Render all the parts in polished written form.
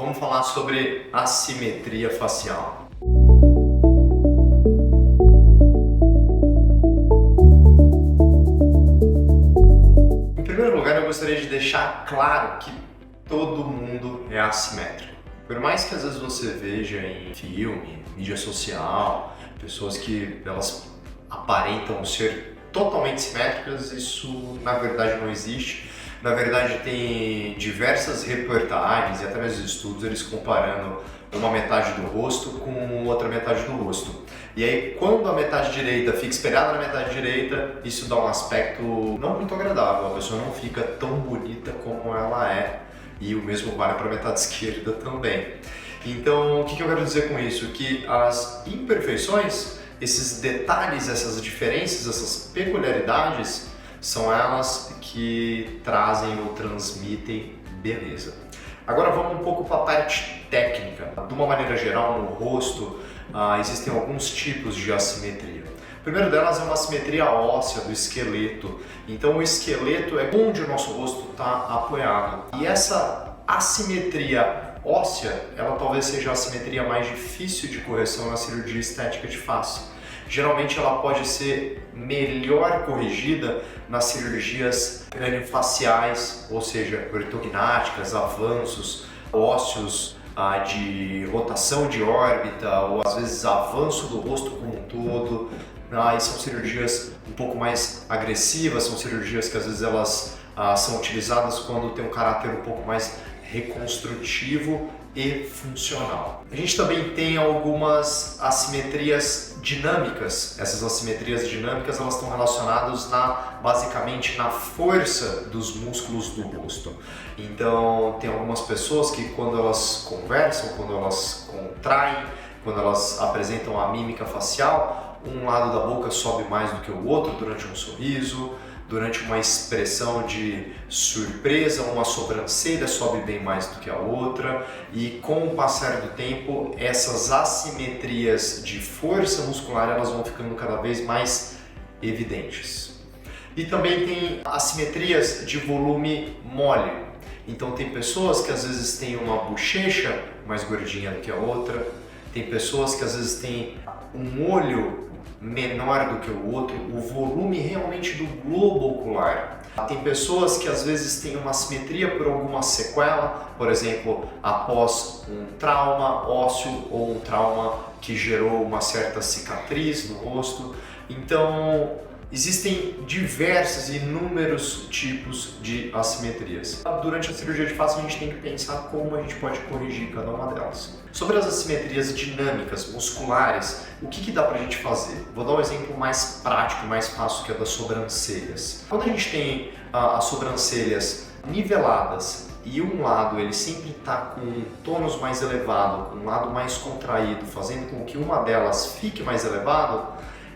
Vamos falar sobre assimetria facial. Em primeiro lugar, eu gostaria de deixar claro que todo mundo é assimétrico. Por mais que às vezes você veja em filme, mídia social, pessoas que elas aparentam ser totalmente simétricas, isso na verdade não existe. Na verdade, tem diversas reportagens e até mesmo estudos eles comparando uma metade do rosto com outra metade do rosto. E aí, quando a metade direita fica espelhada na metade direita, isso dá um aspecto não muito agradável. A pessoa não fica tão bonita como ela é. E o mesmo vale para a metade esquerda também. Então, o que eu quero dizer com isso? Que as imperfeições, esses detalhes, essas diferenças, essas peculiaridades, são elas que trazem ou transmitem beleza. Agora vamos um pouco para a parte técnica. De uma maneira geral, no rosto existem alguns tipos de assimetria. O primeiro delas é uma assimetria óssea do esqueleto. Então o esqueleto é onde o nosso rosto está apoiado. E essa assimetria óssea, ela talvez seja a assimetria mais difícil de correção na cirurgia estética de face. Geralmente ela pode ser melhor corrigida nas cirurgias craniofaciais, ou seja, ortognáticas, avanços ósseos de rotação de órbita, ou às vezes avanço do rosto como um todo. E são cirurgias um pouco mais agressivas, são cirurgias que às vezes elas são utilizadas quando tem um caráter um pouco mais reconstrutivo e funcional. A gente também tem algumas assimetrias dinâmicas. Essas assimetrias dinâmicas elas estão relacionadas basicamente na força dos músculos do rosto. Então tem algumas pessoas que quando elas conversam, quando elas contraem, quando elas apresentam a mímica facial, um lado da boca sobe mais do que o outro durante um sorriso. Durante uma expressão de surpresa, uma sobrancelha sobe bem mais do que a outra, e com o passar do tempo, essas assimetrias de força muscular elas vão ficando cada vez mais evidentes. E também tem assimetrias de volume mole. Então tem pessoas que às vezes têm uma bochecha mais gordinha do que a outra, tem pessoas que às vezes têm um olho menor do que o outro, o volume realmente do globo ocular. Tem pessoas que às vezes têm uma assimetria por alguma sequela, por exemplo, após um trauma ósseo ou um trauma que gerou uma certa cicatriz no rosto. Então, existem diversos e inúmeros tipos de assimetrias. Durante a cirurgia de face, a gente tem que pensar como a gente pode corrigir cada uma delas. Sobre as assimetrias dinâmicas, musculares, o que dá pra gente fazer? Vou dar um exemplo mais prático, mais fácil, que é das sobrancelhas. Quando a gente tem as sobrancelhas niveladas e um lado ele sempre está com um tônus mais elevado, com um lado mais contraído, fazendo com que uma delas fique mais elevado,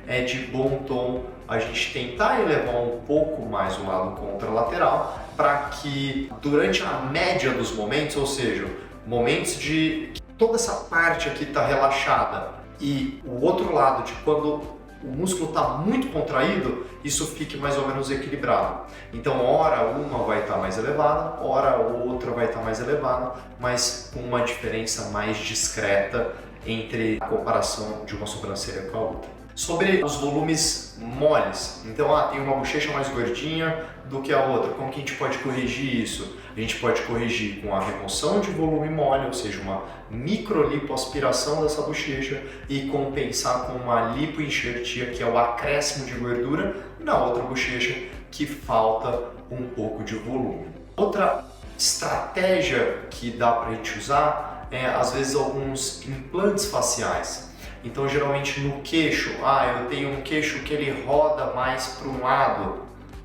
é de bom tom a gente tentar elevar um pouco mais o lado contralateral para que durante a média dos momentos, ou seja, momentos de que toda essa parte aqui está relaxada e o outro lado de quando o músculo está muito contraído, isso fique mais ou menos equilibrado. Então, hora uma vai estar mais elevada, hora outra vai estar mais elevada, mas com uma diferença mais discreta entre a comparação de uma sobrancelha com a outra. Sobre os volumes moles, então tem uma bochecha mais gordinha do que a outra, como que a gente pode corrigir isso? A gente pode corrigir com a remoção de volume mole, ou seja, uma microlipoaspiração dessa bochecha e compensar com uma lipoenxertia, que é o acréscimo de gordura na outra bochecha que falta um pouco de volume. Outra estratégia que dá para a gente usar é às vezes alguns implantes faciais. Então, geralmente no queixo, eu tenho um queixo que ele roda mais para um lado,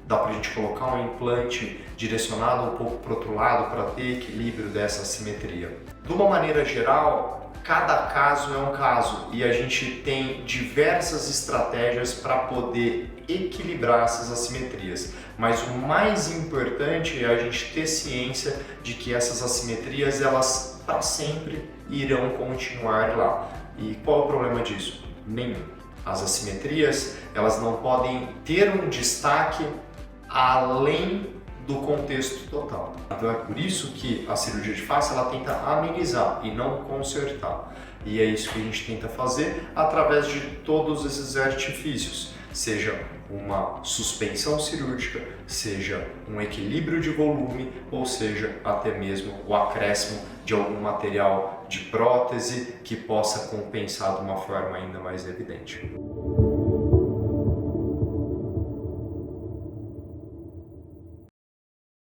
dá para a gente colocar um implante direcionado um pouco para o outro lado para ter equilíbrio dessa assimetria. De uma maneira geral, cada caso é um caso e a gente tem diversas estratégias para poder equilibrar essas assimetrias. Mas o mais importante é a gente ter ciência de que essas assimetrias, elas para sempre irão continuar lá. E qual é o problema disso? Nenhum. As assimetrias, elas não podem ter um destaque além do contexto total. Então é por isso que a cirurgia de face ela tenta amenizar e não consertar. E é isso que a gente tenta fazer através de todos esses artifícios, seja uma suspensão cirúrgica, seja um equilíbrio de volume, ou seja, até mesmo o acréscimo de algum material de prótese que possa compensar de uma forma ainda mais evidente.